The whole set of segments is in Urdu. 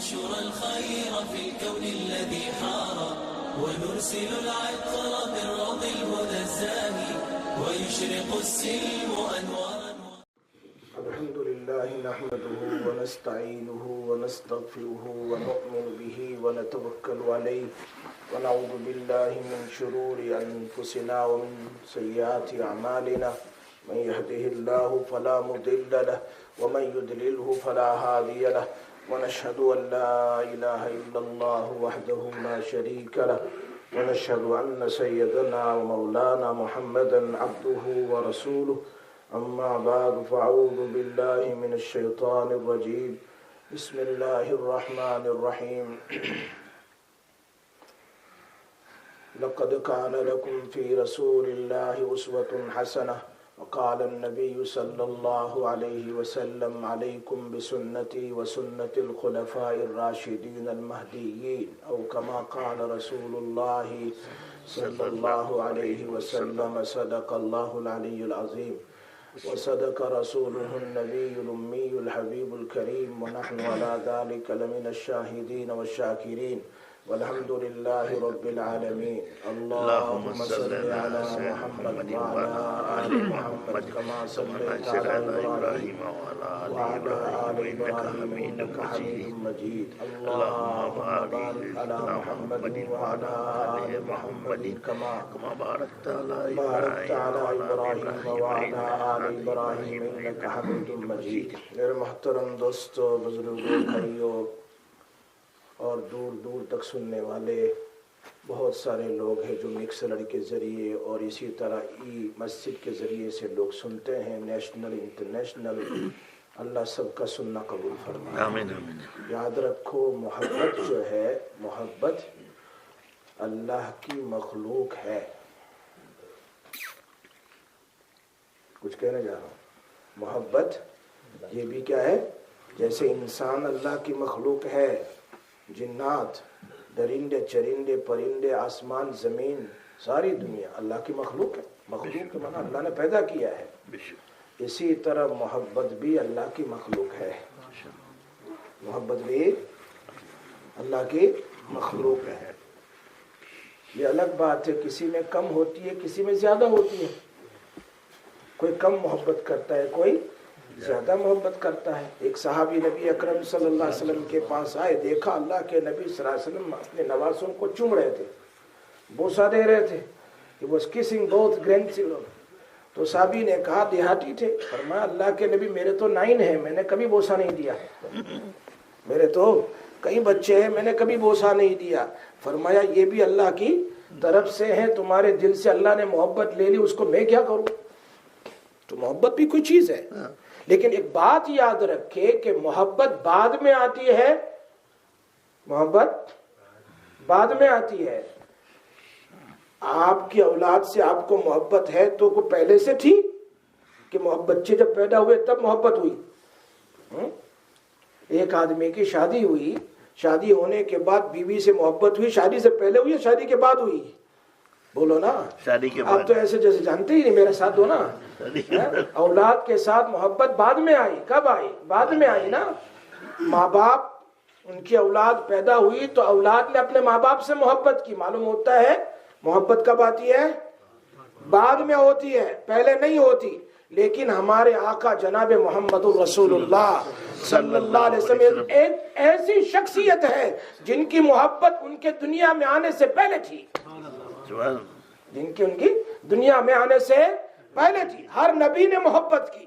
ننشر الخير في الكون الذي حار ونرسل العطر من روض الهدى الزاهي ويشرق السلم أنوارا. الحمد لله نحمده ونستعينه ونستغفره ونؤمن به ونتوكل عليه ونعوذ بالله من شرور أنفسنا ومن سيئات أعمالنا من يهده الله فلا مضل له ومن يضلله فلا هادي له ونشهد أن لا إله إلا الله وحده لا شريك له ونشهد أن سيدنا ومولانا محمدا عبده ورسوله أما بعد فأعوذ بالله من الشيطان الرجيم بسم الله الرحمن الرحيم لقد كان لكم في رسول الله أسوة حسنة وقال النبي صلى الله عليه وسلم عليكم بسنتي وسنة الخلفاء الراشدين المهديين أو كما قال رسول الله صلى الله عليه وسلم صدق الله العلي العظيم وصدق رسوله النبي الأمي الحبيب الكريم ونحن على ذلك لمن الشاهدين والشاكرين والحمد لله رب العالمين. اللهم صل على محمد وعلى آل محمد كما صليت على إبراهيم وعلى آل إبراهيم إنك حميد مجيد. اللهم بارك على محمد وعلى آل محمد كما باركت على إبراهيم وعلى آل إبراهيم إنك حميد مجيد. میرے محترم دوستو، بزرگوں، بھائیوں اور دور دور تک سننے والے بہت سارے لوگ ہیں جو مکسر کے ذریعے اور اسی طرح مسجد کے ذریعے سے لوگ سنتے ہیں، نیشنل انٹرنیشنل، اللہ سب کا سننا قبول فرمائے. آمین آمین. یاد رکھو، محبت جو ہے، محبت اللہ کی مخلوق ہے. کچھ کہنے جا رہا ہوں. محبت یہ بھی کیا ہے؟ جیسے انسان اللہ کی مخلوق ہے، جنات، درندے، چرندے، پرندے، آسمان، زمین، ساری دنیا اللہ کی مخلوق ہے. مخلوق کے معنی اللہ نے پیدا کیا ہے. اسی طرح محبت بھی اللہ کی مخلوق ہے. محبت بھی اللہ کی مخلوق ہے. یہ الگ بات ہے، کسی میں کم ہوتی ہے، کسی میں زیادہ ہوتی ہے. کوئی کم محبت کرتا ہے، کوئی زیادہ محبت کرتا ہے. ایک صحابی نبی اکرم صلی اللہ علیہ وسلم کے پاس آئے، دیکھا اللہ کے نبی صلی اللہ علیہ وسلم اپنے نواسوں کو چوم رہے تھے، بوسہ دے رہے تھے. He was kissing both grandchildren. تو صحابی نے کہا، دیہاتی تھے، فرمایا اللہ کے نبی میرے تو 9 ہیں، میں نے کبھی بوسہ نہیں دیا. میرے تو کئی بچے ہیں، میں نے کبھی بوسہ نہیں دیا. فرمایا یہ بھی اللہ کی طرف سے ہیں، تمہارے دل سے اللہ نے محبت لے لی، اس کو میں کیا کروں؟ تو محبت بھی کوئی چیز ہے. لیکن ایک بات یاد رکھے کہ محبت بعد میں آتی ہے. محبت بعد میں آتی ہے. آپ کی اولاد سے آپ کو محبت ہے تو کوئی پہلے سے تھی کہ بچے جب پیدا ہوئے تب محبت ہوئی؟ ایک آدمی کی شادی ہوئی، شادی ہونے کے بعد بیوی سے محبت ہوئی، شادی سے پہلے ہوئی یا شادی کے بعد ہوئی؟ بولو نا. شادی کے بعد. آپ تو ایسے جیسے جانتے ہی نہیں، میرے ساتھ دو نا. اولاد کے ساتھ محبت بعد میں آئی. کب آئی؟ بعد میں آئی نا. ماں باپ، ان کی اولاد پیدا ہوئی تو اولاد نے اپنے ماں باپ سے محبت کی. معلوم ہوتا ہے محبت کب آتی ہے؟ بعد میں ہوتی ہے، پہلے نہیں ہوتی. لیکن ہمارے آقا جناب محمد الرسول اللہ صلی اللہ علیہ وسلم ایک ایسی شخصیت ہے جن کی محبت ان کے دنیا میں آنے سے پہلے تھی. ان کی دنیا میں آنے سے پہلے تھی. ہر نبی نے محبت کی.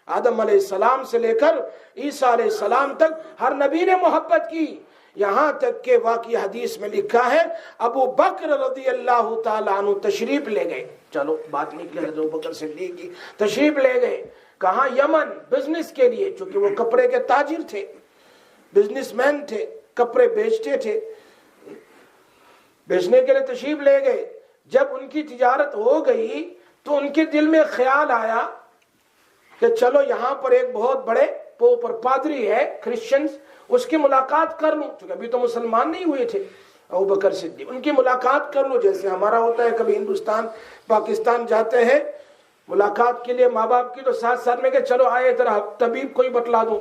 آدم علیہ السلام سے لے کر عیسیٰ علیہ السلام تک ہر نبی نے محبت کی. یہاں تک کہ واقعی حدیث میں لکھا ہے ابو بکر رضی اللہ تعالیٰ عنہ تشریف لے گئے. چلو بات نکلے ابو بکر صدیق کی. تشریف لے گئے کہاں؟ یمن، بزنس کے لیے، چونکہ وہ کپڑے کے تاجر تھے، بزنس مین تھے، کپڑے بیچتے تھے. بیچنے کے لیے تشریف لے گئے. جب ان کی تجارت ہو گئی تو ان کے دل میں خیال آیا کہ چلو یہاں پر ایک بہت بڑے پوپر پادری ہے کرسچنز، اس کی ملاقات کر لوں. چونکہ ابھی تو مسلمان نہیں ہوئے تھے ابو بکر صدیق. ان کی ملاقات کر لوں، جیسے ہمارا ہوتا ہے کبھی ہندوستان پاکستان جاتے ہیں ملاقات کے لیے ماں باپ کی، تو ساتھ ساتھ میں کہ چلو آئے ذرا طبیب کوئی بتلا دوں،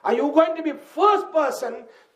Are you going to be first person?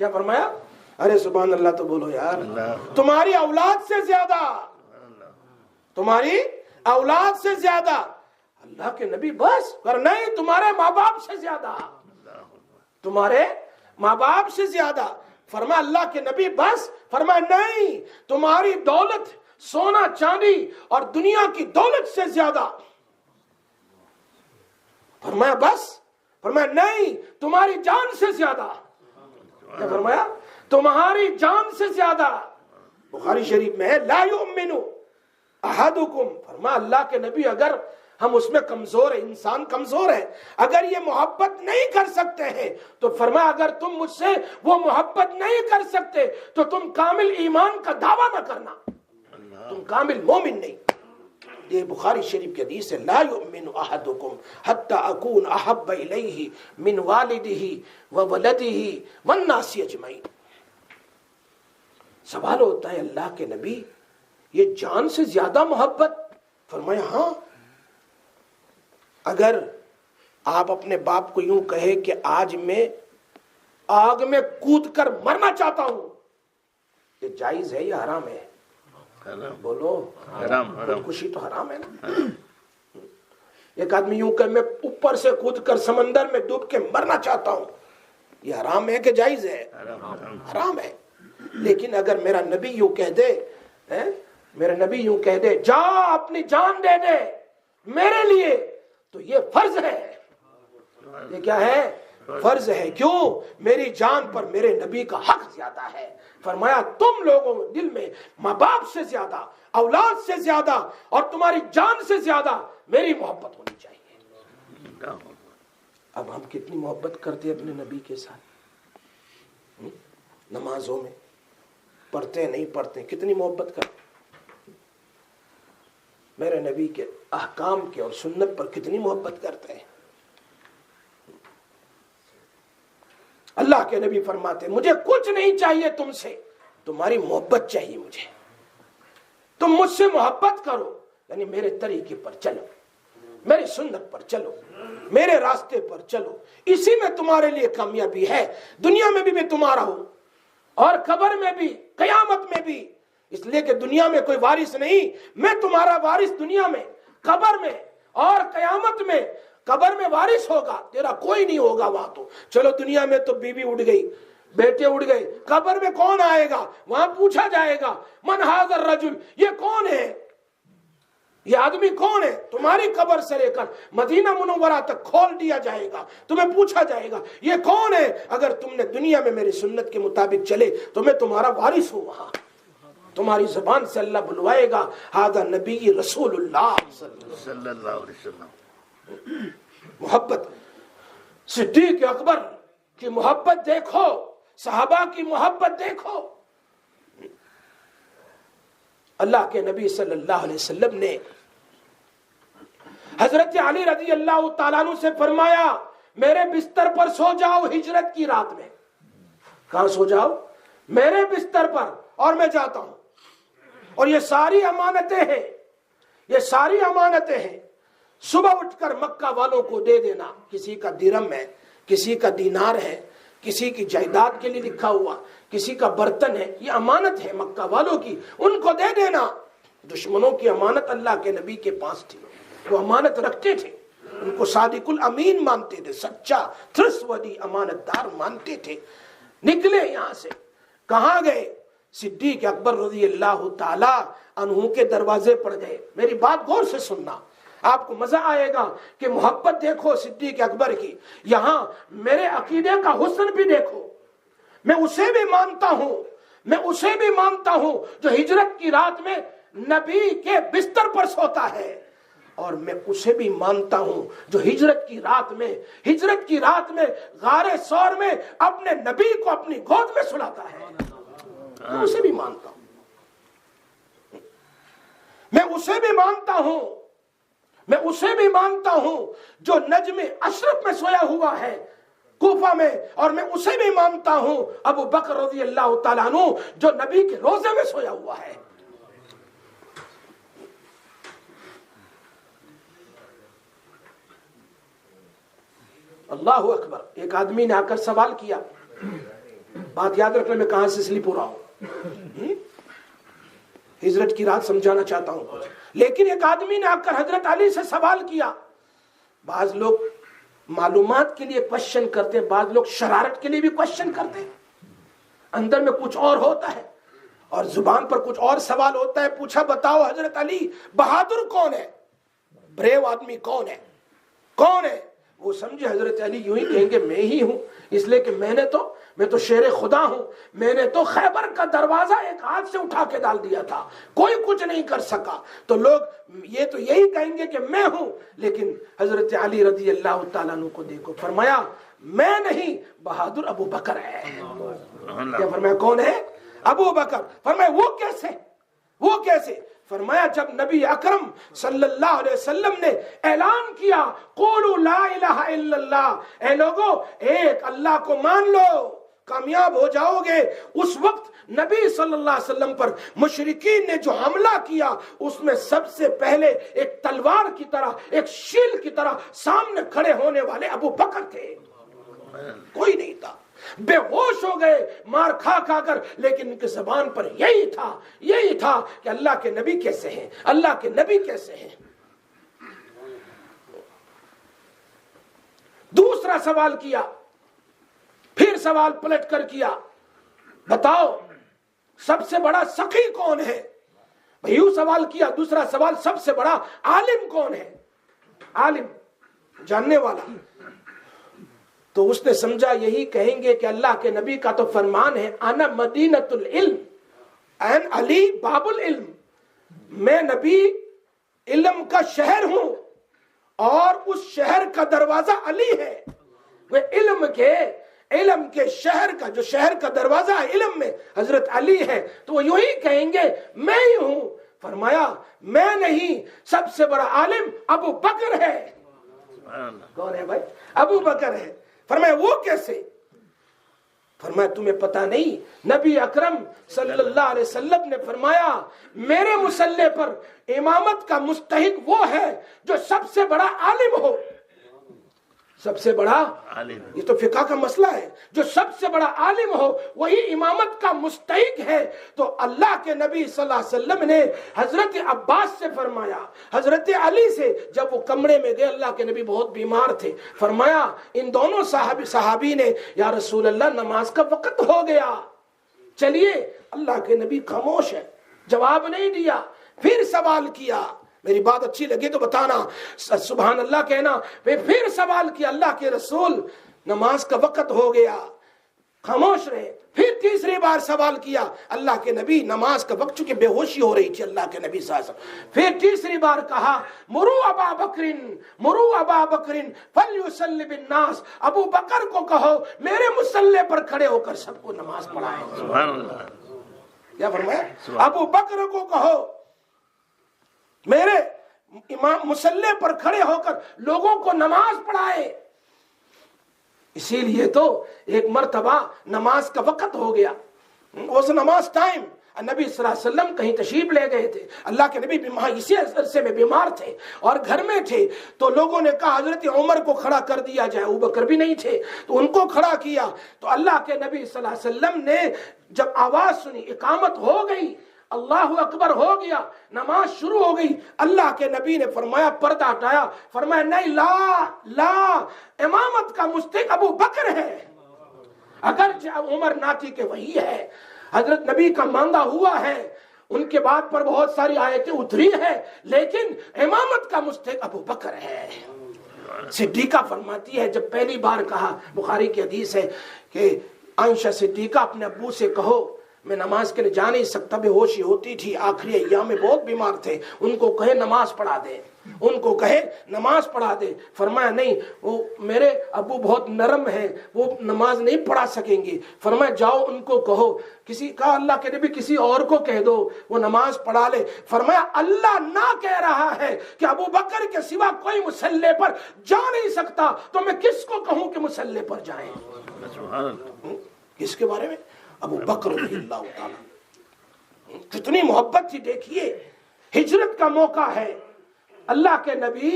کیا فرمایا؟ ارے سبحان اللہ تو بولو یار. تمہاری اولاد سے زیادہ، تمہاری اولاد سے زیادہ. اللہ کے نبی بس کر نہیں، تمہارے ماں باپ سے زیادہ، تمہارے ماں باپ سے زیادہ. فرمایا اللہ کے نبی بس. فرمایا نہیں، تمہاری دولت، سونا چاندی اور دنیا کی دولت سے زیادہ. فرمایا بس. فرمایا نہیں، تمہاری جان سے زیادہ. کیا فرمایا؟ تمہاری جان سے زیادہ. بخاری شریف میں ہے لا یؤمن احدکم. فرمایا اللہ کے نبی اگر ہم اس میں کمزور ہیں، انسان کمزور ہے، اگر یہ محبت نہیں کر سکتے ہیں تو فرمایا اگر تم مجھ سے وہ محبت نہیں کر سکتے تو تم کامل ایمان کا دعویٰ نہ کرنا، تم کامل مومن نہیں. یہ بخاری شریف کی حدیث ہے لا یؤمن احدکم حتی اکون احب الیہ من والدہ وولدہ والناس اجمعین. سوال ہوتا ہے اللہ کے نبی یہ جان سے زیادہ محبت؟ فرمایا ہاں. اگر آپ اپنے باپ کو یوں کہے کہ آج میں آگ میں کود کر مرنا چاہتا ہوں، یہ جائز ہے یا حرام ہے؟ بولو. حرام. خودکشی تو حرام ہے نا. ایک آدمی یوں کہ میں اوپر سے کود کر سمندر میں ڈوب کے مرنا چاہتا ہوں، یہ حرام ہے کہ جائز ہے؟ حرام ہے. لیکن اگر میرا نبی یوں کہہ دے، میرا نبی یوں کہہ دے جا اپنی جان دے دے میرے لیے، تو یہ فرض ہے. یہ کیا ہے؟ فرض ہے. کیوں؟ میری جان پر میرے نبی کا حق زیادہ ہے. فرمایا تم لوگوں دل میں ماں باپ سے زیادہ، اولاد سے زیادہ اور تمہاری جان سے زیادہ میری محبت ہونی چاہیے. اب ہم کتنی محبت کرتے اپنے نبی کے ساتھ؟ نمازوں میں پڑھتے نہیں پڑھتے، کتنی محبت کرتے. میرے نبی کے احکام کے اور سنت پر کتنی محبت کرتے ہیں. اللہ کے نبی فرماتے مجھے کچھ نہیں چاہیے تم سے، تمہاری محبت چاہیے مجھے. تم مجھ سے محبت کرو، یعنی میرے طریقے پر چلو، میری سنت پر چلو، میرے راستے پر چلو. اسی میں تمہارے لیے کامیابی ہے. دنیا میں بھی میں تمہارا ہوں اور قبر میں بھی، قیامت میں بھی. اس لیے کہ دنیا میں کوئی وارث نہیں، میں تمہارا وارث دنیا میں، قبر میں اور قیامت میں. قبر میں وارث ہوگا، تیرا کوئی نہیں ہوگا وہاں. تو چلو دنیا میں تو بیوی اڑ گئی، بیٹے اڑ گئے، قبر میں کون آئے گا؟ وہاں پوچھا جائے گا من ھذا الرجل، یہ کون ہے، یہ آدمی کون ہے؟ تمہاری قبر سے لے کر مدینہ منورہ تک کھول دیا جائے گا. تمہیں پوچھا جائے گا یہ کون ہے؟ اگر تم نے دنیا میں میری سنت کے مطابق چلے تو میں تمہارا وارث ہوں. وہاں تمہاری زبان سے اللہ بلوائے گا ھذا نبی رسول اللہ صلی اللہ علیہ وسلم. محبت صدیق اکبر کی محبت دیکھو، صحابہ کی محبت دیکھو. اللہ کے نبی صلی اللہ علیہ وسلم نے حضرت علی رضی اللہ تعالیٰ عنہ سے فرمایا میرے بستر پر سو جاؤ ہجرت کی رات میں. کہاں سو جاؤ؟ میرے بستر پر، اور میں جاتا ہوں. اور یہ ساری امانتیں ہیں، یہ ساری امانتیں ہیں. صبح اٹھ کر مکہ والوں کو دے دینا. کسی کا درہم ہے، کسی کا دینار ہے، کسی کی جائیداد کے لیے لکھا ہوا، کسی کا برتن ہے. یہ امانت ہے مکہ والوں کی، ان کو دے دینا. دشمنوں کی امانت اللہ کے نبی کے پاس تھی، وہ امانت رکھتے تھے. ان کو صادق الامین مانتے تھے، سچا ترسودی امانت دار مانتے تھے. نکلے یہاں سے، کہاں گئے؟ صدیق اکبر رضی اللہ تعالی عنہ کے دروازے پر گئے. میری بات غور سے سننا، آپ کو مزہ آئے گا کہ محبت دیکھو صدیق اکبر کی. یہاں میرے عقیدے کا حسن بھی دیکھو. میں اسے بھی مانتا ہوں، میں اسے بھی مانتا ہوں جو ہجرت کی رات میں نبی کے بستر پر سوتا ہے، اور میں اسے بھی مانتا ہوں جو ہجرت کی رات میں غار ثور میں اپنے نبی کو اپنی گود میں سلاتا ہے. میں اسے بھی مانتا ہوں، میں اسے بھی مانتا ہوں، میں اسے بھی مانتا ہوں جو نجم اشرف میں سویا ہوا ہے کوفہ میں، اور میں اسے بھی مانتا ہوں ابو بکر رضی اللہ تعالیٰ عنہ جو نبی کے روزے میں سویا ہوا ہے. اللہ اکبر. ایک آدمی نے آ کر سوال کیا بات یاد رکھنے میں کہاں سے سلپ ہو رہا ہوں، ہجرت کی رات سمجھانا چاہتا ہوں. لیکن ایک آدمی نے آ کر حضرت علی سے سوال کیا. بعض لوگ معلومات کے لیے کوشچن کرتے ہیں، بعض لوگ شرارت کے لیے بھی کوشچن کرتے ہیں. اندر میں کچھ اور ہوتا ہے اور زبان پر کچھ اور سوال ہوتا ہے. پوچھا بتاؤ حضرت علی بہادر کون ہے، بریو آدمی کون ہے، کون ہے؟ وہ سمجھے حضرت علی یوں ہی کہیں گے میں ہی ہوں، اس لیے کہ میں تو شیر خدا ہوں، میں نے تو خیبر کا دروازہ ایک ہاتھ سے اٹھا کے ڈال دیا تھا، کوئی کچھ نہیں کر سکا. تو لوگ یہ تو یہی کہیں گے کہ میں ہوں. لیکن حضرت علی رضی اللہ تعالیٰ عنہ کو دیکھو، فرمایا میں نہیں، بہادر ابو بکر ہے. کیا فرمایا؟ کون ہے؟ ابو بکر. فرمایا وہ کیسے، وہ کیسے؟ فرمایا جب نبی اکرم صلی اللہ علیہ وسلم نے اعلان کیا قولوا لا الہ الا اللہ، اے لوگو ایک اللہ کو مان لو کامیاب ہو جاؤ گے، اس وقت نبی صلی اللہ علیہ وسلم پر مشرکین نے جو حملہ کیا اس میں سب سے پہلے ایک تلوار کی طرح، ایک شیل کی طرح سامنے کھڑے ہونے والے ابو بکر تھے، کوئی نہیں تھا. بے ہوش ہو گئے مار کھا کھا کر، لیکن ان کی زبان پر یہی تھا کہ اللہ کے نبی کیسے ہیں، اللہ کے نبی کیسے ہیں. دوسرا سوال کیا، پھر سوال پلٹ کر کیا، بتاؤ سب سے بڑا سخی کون ہے؟ یوں سوال کیا. دوسرا سوال سب سے بڑا عالم کون ہے، عالم جاننے والا. تو اس نے سمجھا یہی کہیں گے کہ اللہ کے نبی کا تو فرمان ہے انا مدینۃ العلم این علی باب العلم، میں نبی علم کا شہر ہوں اور اس شہر کا دروازہ علی ہے. وہ علم کے شہر کا، جو شہر کا دروازہ ہے علم میں حضرت علی ہے، تو وہ یوں ہی کہیں گے میں ہی ہوں. فرمایا میں نہیں، سب سے بڑا عالم ابو بکر ہے. کون ہے بھائی؟ ابو بکر ہے. فرمایا وہ کیسے؟ فرمایا تمہیں پتا نہیں، نبی اکرم صلی اللہ علیہ وسلم نے فرمایا میرے مصلی پر امامت کا مستحق وہ ہے جو سب سے بڑا عالم ہو. سب سے بڑا عالم، یہ تو فقہ کا مسئلہ ہے، جو سب سے بڑا عالم ہو وہی امامت کا مستحق ہے. تو اللہ کے نبی صلی اللہ علیہ وسلم نے حضرت عباس سے فرمایا، حضرت علی سے، جب وہ کمرے میں گئے، اللہ کے نبی بہت بیمار تھے، فرمایا ان دونوں صحابی نے یا رسول اللہ نماز کا وقت ہو گیا چلیے. اللہ کے نبی خاموش ہے، جواب نہیں دیا. پھر سوال کیا، میری بات اچھی لگی تو بتانا، سبحان اللہ کہنا. پھر سوال کیا، اللہ کے رسول نماز کا وقت ہو گیا، خاموش رہے. پھر تیسری بار سوال کیا، اللہ کے نبی نماز کا وقت، چونکہ بے ہوشی ہو رہی تھی اللہ کے نبی صلی اللہ علیہ وسلم. پھر تیسری بار کہا مرو ابا بکرن فلیصلی بالناس، ابو بکر کو کہو میرے مصلی پر کھڑے ہو کر سب کو نماز پڑھائے. سبحان اللہ. کیا فرمایا؟ ابو بکر کو کہو میرے امام مصلی پر کھڑے ہو کر لوگوں کو نماز پڑھائے. اسی لیے تو ایک مرتبہ نماز کا وقت ہو گیا، اس نماز ٹائم، نبی صلی اللہ علیہ وسلم کہیں تشریف لے گئے تھے، اللہ کے نبی بیمار اسی عرصے میں بیمار تھے اور گھر میں تھے. تو لوگوں نے کہا حضرت عمر کو کھڑا کر دیا جائے، ابو بکر بھی نہیں تھے تو ان کو کھڑا کیا. تو اللہ کے نبی صلی اللہ علیہ وسلم نے جب آواز سنی، اقامت ہو گئی، اللہ اکبر ہو گیا، نماز شروع ہو گئی، اللہ کے نبی نے فرمایا پردہ ہٹایا، فرمایا نہیں، لا امامت کا مستحق ابو بکر ہے. اگر عمر ناتی کے وہی ہے، حضرت نبی کا مانگا ہوا ہے، ان کے بعد پر بہت ساری آیتیں اتری ہے، لیکن امامت کا مستحق ابو بکر ہے. صدیقہ فرماتی ہے جب پہلی بار کہا، بخاری کی حدیث ہے کہ عائشہ صدیقہ اپنے ابو سے کہو میں نماز کے لیے جا نہیں سکتا، بے ہوشی ہوتی تھی، آخری ایام میں بہت بیمار تھے، ان کو کہے نماز پڑھا دے، ان کو کہے نماز پڑھا دے. فرمایا نہیں، وہ میرے ابو بہت نرم ہیں، وہ نماز نہیں پڑھا سکیں گے. فرمایا جاؤ ان کو کہو، کہا اللہ کے نبی کسی اور کو کہہ دو وہ نماز پڑھا لے. فرمایا اللہ نہ کہہ رہا ہے کہ ابو بکر کے سوا کوئی مصلی پر جا نہیں سکتا، تو میں کس کو کہوں کہ مصلی پر جائیں؟ کس کے بارے میں؟ ابو بکر رضی اللہ تعالی. کتنی محبت تھی. دیکھیے ہجرت کا موقع ہے، اللہ کے نبی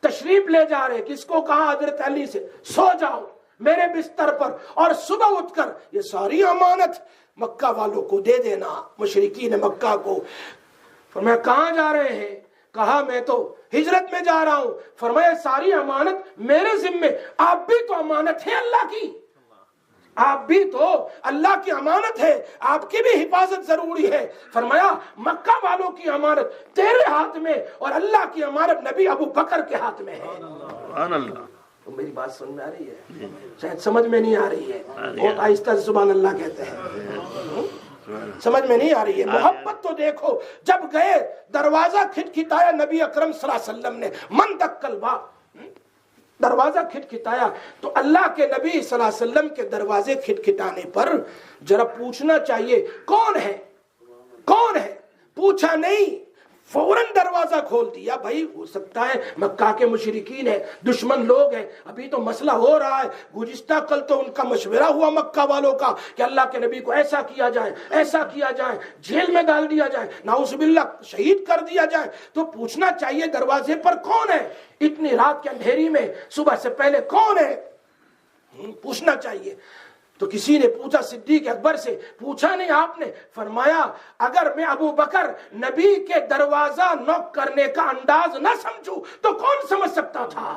تشریف لے جا رہے، کس کو کہا؟ حضرت علی سے سو جاؤ، میرے بستر پر اور صبح اٹھ کر یہ ساری امانت مکہ والوں کو دے دینا، مشرکین مکہ کو۔ فرمایا کہاں جا رہے ہیں؟ کہا میں تو ہجرت میں جا رہا ہوں۔ فرمایا ساری امانت میرے ذمے، آپ بھی تو امانت ہے اللہ کی، آپ بھی تو اللہ کی امانت ہے، آپ کی بھی حفاظت ضروری ہے۔ فرمایا مکہ والوں کی امانت تیرے ہاتھ میں اور اللہ کی امانت نبی ابو بکر کے ہاتھ میں ہے۔ سبحان اللہ۔ میری بات سمجھ میں آ رہی ہے؟ شاید سمجھ میں نہیں آ رہی ہے، بہت آہستہ سبحان اللہ کہتے ہیں، سمجھ میں نہیں آ رہی ہے۔ محبت تو دیکھو، جب گئے دروازہ کھٹکھٹایا نبی اکرم صلی اللہ علیہ وسلم نے، من دق الباب، دروازہ کھٹکھٹایا تو اللہ کے نبی صلی اللہ علیہ وسلم کے دروازے کھٹکھٹانے پر ذرا پوچھنا چاہیے کون ہے، کون ہے؟ پوچھا نہیں، فوراً دروازہ کھول دیا۔ بھائی ہو سکتا ہے مکہ کے مشرکین ہیں، دشمن لوگ ہیں، ابھی تو مسئلہ ہو رہا ہے، گزشتہ کل تو ان کا مشورہ ہوا مکہ والوں کا کہ اللہ کے نبی کو ایسا کیا جائے، ایسا کیا جائے، جیل میں ڈال دیا جائے، نعوذ باللہ شہید کر دیا جائے۔ تو پوچھنا چاہیے دروازے پر کون ہے، اتنی رات کے اندھیری میں، صبح سے پہلے کون ہے، پوچھنا چاہیے۔ تو کسی نے پوچھا صدیق اکبر سے، پوچھا نہیں آپ نے؟ فرمایا اگر میں ابو بکر نبی کے دروازہ نوک کرنے کا انداز نہ سمجھوں تو کون سمجھ سکتا تھا؟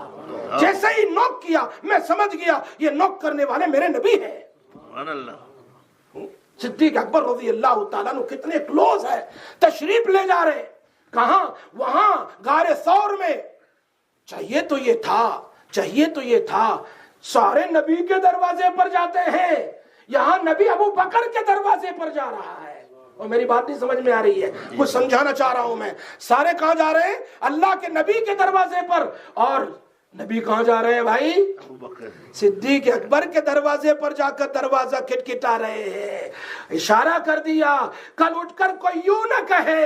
جیسے ہی نوک کیا میں سمجھ گیا یہ نوک کرنے والے میرے نبی ہیں۔ سبحان اللہ۔ صدیق اکبر رضی اللہ تعالیٰ عنہ کتنے کلوز ہے، تشریف لے جا رہے، کہاں؟ وہاں غار ثور میں۔ چاہیے تو یہ تھا، چاہیے تو یہ تھا، سارے نبی کے دروازے پر جاتے ہیں، یہاں نبی ابو بکر کے دروازے پر جا رہا ہے۔ اور میری بات نہیں سمجھ میں آ رہی ہے، کچھ سمجھانا چاہ رہا ہوں میں۔ سارے کہاں جا رہے ہیں؟ اللہ کے نبی کے دروازے پر، اور نبی کہاں جا رہے ہیں بھائی؟ صدیق اکبر کے دروازے پر جا کر دروازہ کھٹکھٹا رہے ہیں۔ اشارہ کر دیا، کل اٹھ کر کوئی یوں نہ کہے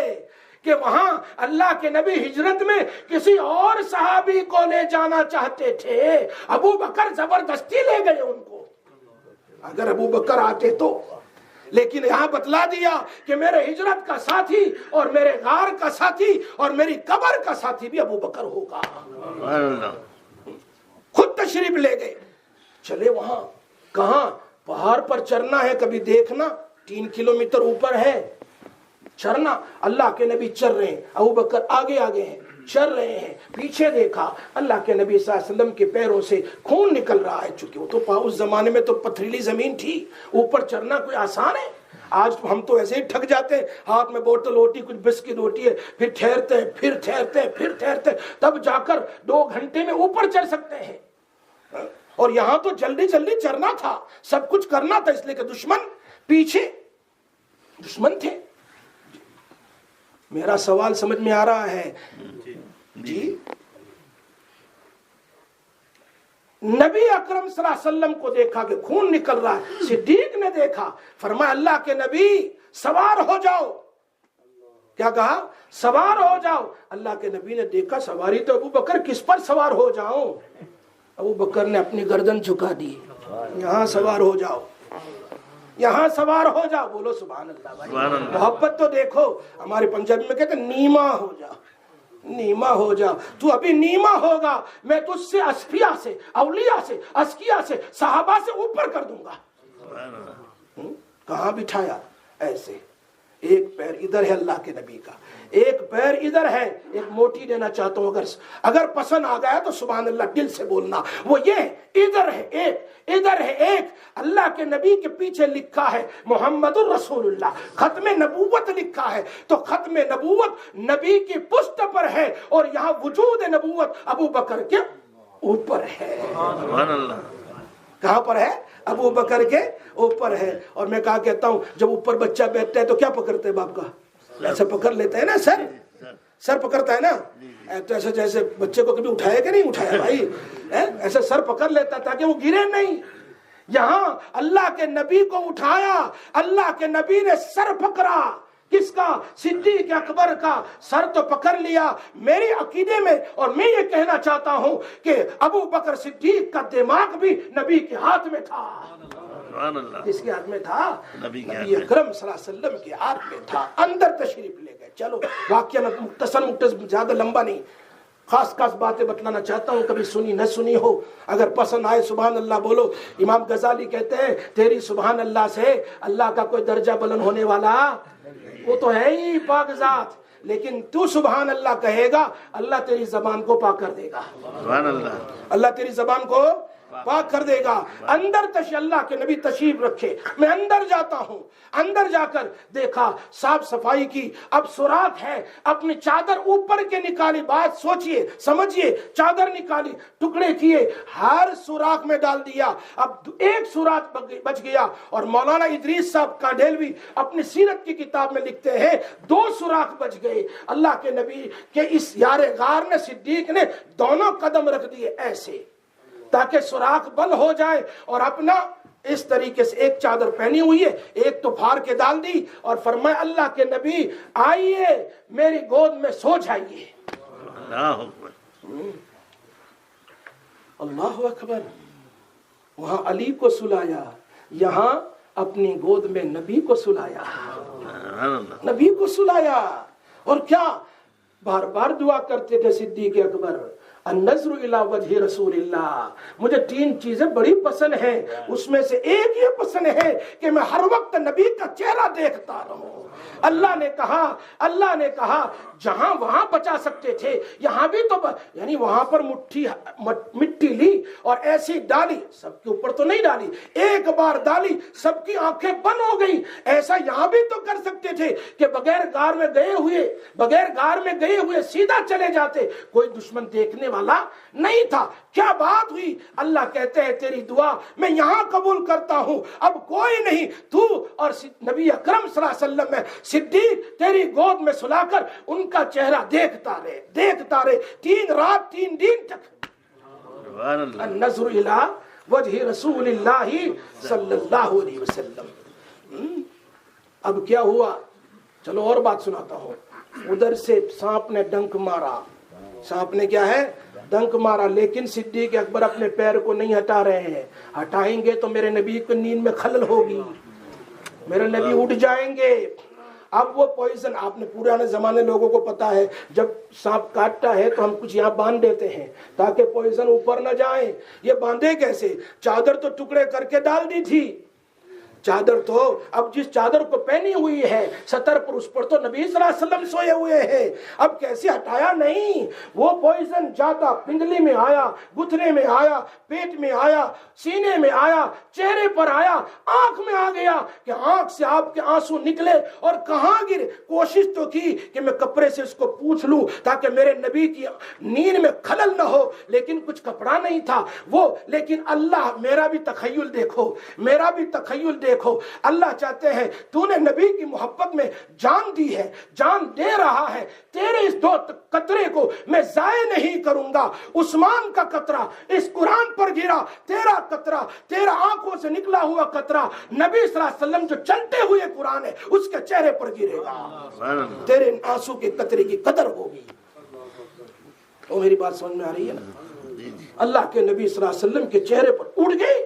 کہ وہاں اللہ کے نبی ہجرت میں کسی اور صحابی کو لے جانا چاہتے تھے، ابو بکر زبردستی لے گئے ان کو۔ اگر ابو بکر آتے تو، لیکن یہاں بتلا دیا کہ میرے ہجرت کا ساتھی اور میرے غار کا ساتھی اور میری قبر کا ساتھی بھی ابو بکر ہوگا۔ خود تشریف لے گئے، چلے وہاں، کہاں؟ پہاڑ پر چڑھنا ہے، کبھی دیکھنا 3 کلومیٹر اوپر ہے چڑھنا۔ اللہ کے نبی چڑھ رہے ہیں، ابو بکر آگے آگے ہیں، چڑھ رہے ہیں۔ پیچھے دیکھا، اللہ کے نبی صلی اللہ علیہ وسلم کے پیروں سے خون نکل رہا ہے، چونکہ وہ تو اس زمانے میں تو پتھریلی زمین تھی، اوپر چڑھنا کوئی آسان ہے؟ آج ہم تو ایسے ہی تھک جاتے ہیں، ہاتھ میں بوتل ہوتی، کچھ بسکٹ ہوتی ہے، پھر ٹھہرتے ہیں، پھر ٹھہرتے ہیں، پھر ٹھہرتے ہیں، تب جا کر 2 گھنٹے میں اوپر چڑھ سکتے ہیں۔ اور یہاں تو جلدی جلدی چڑھنا تھا، سب کچھ کرنا تھا، اس لیے کہ دشمن پیچھے، دشمن تھے۔ میرا سوال سمجھ میں آ رہا ہے؟ جی، نبی اکرم صلی اللہ علیہ وسلم کو دیکھا کہ خون نکل رہا ہے، صدیق نے دیکھا، فرمایا اللہ کے نبی سوار ہو جاؤ۔ کیا کہا؟ سوار ہو جاؤ۔ اللہ کے نبی نے دیکھا سواری تو ابو بکر، کس پر سوار ہو جاؤں؟ ابو بکر نے اپنی گردن جھکا دی، یہاں سوار ہو جاؤ، یہاں سوار ہو جاؤ۔ بولو سبحان اللہ بھائی، محبت تو دیکھو۔ ہمارے پنجابی میں کہتے ہیں نیما ہو جا، نیما ہو جا، تو ابھی نیما ہوگا، میں تجھ سے اسفیاء سے، اولیاء سے، اسکیاء سے، صحابہ سے اوپر کر دوں گا۔ کہاں بٹھایا؟ ایسے، ایک پیر ادھر ہے اللہ کے نبی کا، ایک پیر ادھر ہے۔ ایک موٹی دینا چاہتا ہوں، اگر پسند آ گیا تو سبحان اللہ دل سے بولنا، وہ یہ ادھر ہے ایک، ادھر ہے ایک۔ اللہ کے نبی کے پیچھے لکھا ہے محمد الرسول اللہ، ختم نبوت لکھا ہے، تو ختم نبوت نبی کی پشت پر ہے، اور یہاں وجود نبوت ابو بکر کے اوپر ہے۔ سبحان اللہ۔ کہاں پر ہے؟ ابو بکر کے اوپر ہے۔ اور میں کہا کہتا ہوں، جب اوپر بچہ بیٹھتا ہے تو کیا پکڑتے ہیں باپ کا؟ ایسا پکڑ لیتے ہیں نا، سر پکڑتا ہے نا، تو ایسا جیسے بچے کو کبھی اٹھایا کہ نہیں اٹھایا بھائی، ایسا سر پکڑ لیتا تاکہ وہ گرے نہیں۔ یہاں اللہ کے نبی کو اٹھایا، اللہ کے نبی نے سر پکڑا، کس کا؟ صدیق اکبر کا سر تو پکڑ لیا۔ میرے عقیدے میں، اور میں یہ کہنا چاہتا ہوں کہ ابو بکر صدیق کا دماغ بھی نبی کے ہاتھ میں تھا۔ کس کے ہاتھ میں تھا؟ نبی اکرم صلی اللہ علیہ وسلم کے ہاتھ میں تھا۔ اندر تشریف لے گئے۔ چلو واقعہ مختصر زیادہ لمبا نہیں۔ خاص خاص باتیں بتلانا چاہتا ہوں، کبھی سنی نہ سنی ہو، اگر پسند آئے سبحان اللہ بولو۔ امام غزالی کہتے ہیں تیری سبحان اللہ سے اللہ کا کوئی درجہ بلند ہونے والا وہ تو ہے ہی پاک ذات، لیکن تو سبحان اللہ کہے گا اللہ تیری زبان کو پاک کر دے گا، سبحان اللہ، اللہ تیری زبان کو پاک کر دے گا۔ اندر اللہ کے نبی تشریف رکھے، میں اندر جاتا ہوں، اندر جا کر دیکھا صاف صفائی کی، اب سوراخ ہے، اپنی چادر اوپر کے نکالی، بات سوچئے سمجھئے، چادر نکالی، ٹکڑے کیے، ہر سوراخ میں ڈال دیا، اب ایک سوراخ بچ گیا۔ اور مولانا ادریس صاحب کانڈیلوی اپنی سیرت کی کتاب میں لکھتے ہیں 2 سوراخ بچ گئے۔ اللہ کے نبی کے اس یار غار نے، صدیق نے دونوں قدم رکھ دیے ایسے تاکہ سوراخ بند ہو جائے، اور اپنا اس طریقے سے ایک چادر پہنی ہوئی ہے، ایک تو پھاڑ کے ڈال دی، اور فرمایا اللہ کے نبی آئیے میری گود میں سو جائیے۔ اللہ اکبر، اللہ اکبر۔ وہاں علی کو سلایا، یہاں اپنی گود میں نبی کو سلایا، نبی کو سلایا۔ اور کیا بار بار دعا کرتے تھے صدیق اکبر، النظر الی وجہ رسول اللہ، مجھے 3 چیزیں بڑی پسند ہیں، اس میں سے ایک یہ پسند ہے کہ میں ہر وقت نبی کا چہرہ دیکھتا رہوں۔ اللہ نے کہا جہاں وہاں بچا سکتے تھے یہاں بھی تو یعنی وہاں پر مٹی لی اور ایسی ڈالی، سب کے اوپر تو نہیں ڈالی، ایک بار ڈالی سب کی آنکھیں بند ہو گئی، ایسا یہاں بھی تو کر سکتے تھے کہ بغیر غار میں گئے ہوئے سیدھا چلے جاتے، کوئی دشمن دیکھنے والا نہیں تھا۔ کیا بات ہوئی؟ اللہ کہتے ہیں تیری دعا میں یہاں قبول کرتا ہوں، اب کوئی نہیں، تو اور نبی اکرم صلی اللہ علیہ وسلم میں صدیق تیری گود میں سلا کر ان کا چہرہ دیکھتا رہے 3 رات 3 دن تک۔ النظر الی وجہ رسول اللہ صلی اللہ علیہ وسلم۔ اب کیا ہوا؟ چلو اور بات سناتا ہوں۔ ادھر سے سانپ نے ڈنک مارا، سانپ نے کیا ہے؟ ڈنک مارا، لیکن صدیق اکبر اپنے پیر کو نہیں ہٹا رہے ہیں، ہٹائیں گے تو میرے نبی کو نیند میں خلل ہوگی، میرے نبی اٹھ جائیں گے۔ اب وہ پوائزن آپ نے پرانے زمانے لوگوں کو پتا ہے، جب سانپ کاٹتا ہے تو ہم کچھ یہاں باندھ دیتے ہیں تاکہ پوائزن اوپر نہ جائیں۔ یہ باندھے کیسے؟ چادر تو ٹکڑے کر کے ڈال دی تھی، چادر تو اب جس چادر کو پہنی ہوئی ہے سطر پر، اس پر تو نبی صلی اللہ علیہ وسلم سوئے ہوئے ہیں، اب کیسے ہٹایا؟ نہیں، وہ پوائزن جاتا پنڈلی میں آیا، گھٹنے میں آیا، پیٹ میں آیا، سینے میں آیا، چہرے پر آیا، آنکھ میں آ گیا کہ آنکھ سے آپ کے آنسو نکلے اور کہاں گرے۔ کوشش تو کی کہ میں کپڑے سے اس کو پوچھ لوں تاکہ میرے نبی کی نیند میں خلل نہ ہو، لیکن کچھ کپڑا نہیں تھا وہ۔ لیکن اللہ، میرا بھی تخیل دیکھو، میرا بھی تخیل دیکھو، اللہ چاہتے ہیں تو نے نبی کی محبت میں جان دی ہے، جان دے رہا ہے، تیرے اس 2 قطرے کو میں ضائع نہیں کروں گا۔ عثمان کا قطرہ اس قرآن پر گرا، تیرا قطرہ، تیرا آنکھوں سے نکلا ہوا قطرہ نبی صلی اللہ علیہ وسلم جو چلتے ہوئے قرآن ہے اس کے چہرے پر گرے گا، تیرے آنسو کے قطرے کی قدر ہوگی۔ تو میری بات سمجھ میں آ رہی ہے نا؟ اللہ کے نبی صلی اللہ علیہ وسلم کے چہرے پر اڑ گئی۔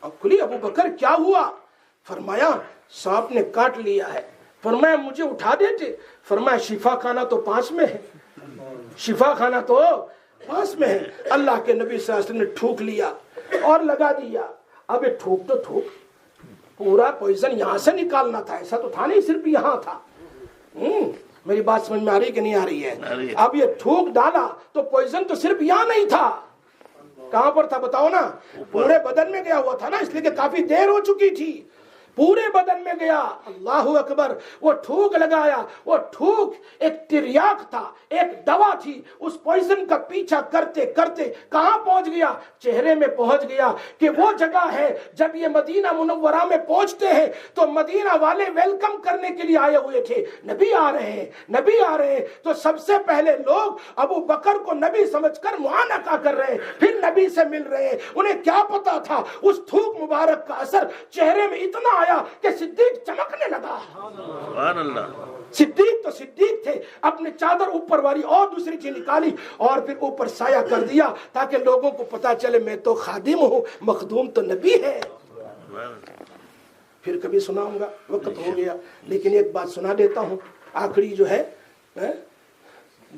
اب کھلی، ابو بکر کیا ہوا؟ فرمایا سانپ نے کاٹ لیا ہے۔ فرمایا مجھے اٹھا دیتے؟ فرمایا شفا خانہ تو پاس میں ہے، شفا خانہ تو پاس میں ہے۔ اللہ کے نبی صلی اللہ علیہ وسلم نے ٹھوک لیا اور لگا دیا۔ اب یہ ٹھوک تو ٹھوک، پورا پوائزن یہاں سے نکالنا تھا، ایسا تو تھا نہیں صرف یہاں تھا۔ میری بات سمجھ میں آ رہی کہ نہیں آ رہی ہے؟ اب یہ ٹھوک ڈالا تو پوائزن تو صرف یہاں نہیں تھا، کہاں پر تھا بتاؤ نا؟ پورے بدن میں گیا ہوا تھا نا، اس لیے کہ کافی دیر ہو چکی تھی، پورے بدن میں گیا۔ اللہ اکبر، وہ تھوک لگایا، وہ تھوک ایک تریاق تھا، ایک دوا تھی، اس پوائزن کا پیچھا کرتے کرتے کہاں پہنچ گیا؟ چہرے میں پہنچ گیا کہ وہ جگہ ہے جب یہ مدینہ منورہ میں پہنچتے ہیں تو مدینہ والے ویلکم کرنے کے لیے آئے ہوئے تھے، نبی آ رہے ہیں، نبی آ رہے ہیں، تو سب سے پہلے لوگ ابو بکر کو نبی سمجھ کر معانقہ کر رہے ہیں، پھر نبی سے مل رہے ہیں۔ انہیں کیا پتا تھا اس تھوک مبارک کا اثر چہرے میں اتنا آیا کہ صدیق چمکنے لگا۔ سبحان اللہ، صدیق تو صدیق تھے، اپنے چادر اوپر والی اور دوسری چیز نکالی اور پھر اوپر سایہ کر دیا تاکہ لوگوں کو پتا چلے میں تو خادم ہوں، مخدوم تو نبی ہے۔ پھر کبھی سناؤں گا، وقت ہو گیا، لیکن ایک بات سنا دیتا ہوں آخری جو ہے۔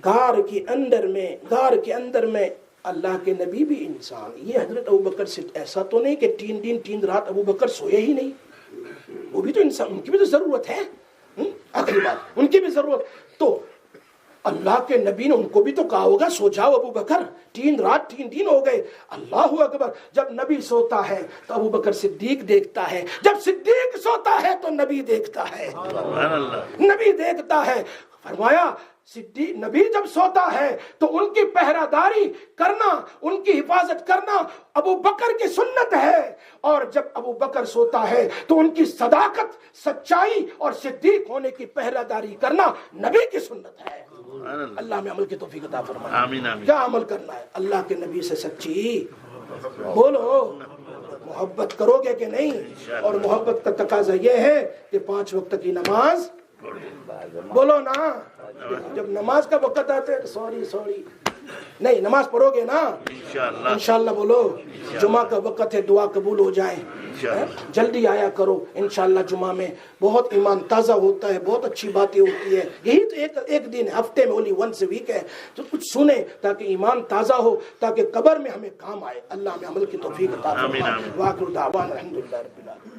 غار کے اندر میں اللہ کے نبی بھی انسان. یہ حضرت ابوبکر سے ایسا تو نہیں کہ 3 دن 3 رات ابوبکر سوئے ہی نہیں, وہ بھی تو انسان, ان کی بھی تو ضرورت ہے. آخری بات, ان کی بھی ضرورت. تو اللہ کے نبی نے ان کو بھی تو کہا ہوگا سو جاؤ ابوبکر, 3 رات 3 دن ہو گئے. اللہ اکبر. جب نبی سوتا ہے تو ابوبکر صدیق دیکھتا ہے, جب صدیق سوتا ہے تو نبی دیکھتا ہے. نبی دیکھتا ہے. فرمایا صدیق نبی جب سوتا ہے تو ان کی پہرہ داری کرنا, ان کی حفاظت کرنا ابو بکر کی سنت ہے, اور جب ابو بکر سوتا ہے تو ان کی صداقت, سچائی اور صدیق ہونے کی پہرہ داری کرنا نبی کی سنت ہے. اللہ میں عمل کی توفیق عطا فرمائے. آمین آمین. کیا عمل کرنا ہے؟ اللہ کے نبی سے سچی بولو, محبت کرو گے کہ نہیں؟ اور محبت کا تقاضا یہ ہے کہ 5 وقت کی نماز بولو نا. جب نماز کا وقت آتا ہے سوری نہیں, نماز پڑھو گے نا انشاءاللہ. بولو جمعہ کا وقت ہے, دعا قبول ہو جائے, جلدی آیا کرو انشاءاللہ. جمعہ میں بہت ایمان تازہ ہوتا ہے, بہت اچھی باتیں ہوتی ہے. یہی تو ایک دن ہفتے میں only once a week ہے, تو کچھ سنیں تاکہ ایمان تازہ ہو, تاکہ قبر میں ہمیں کام آئے. اللہ میں عمل کی توفیق عطا فرمائے. واخر دعوانا الحمدللہ رب العالمین.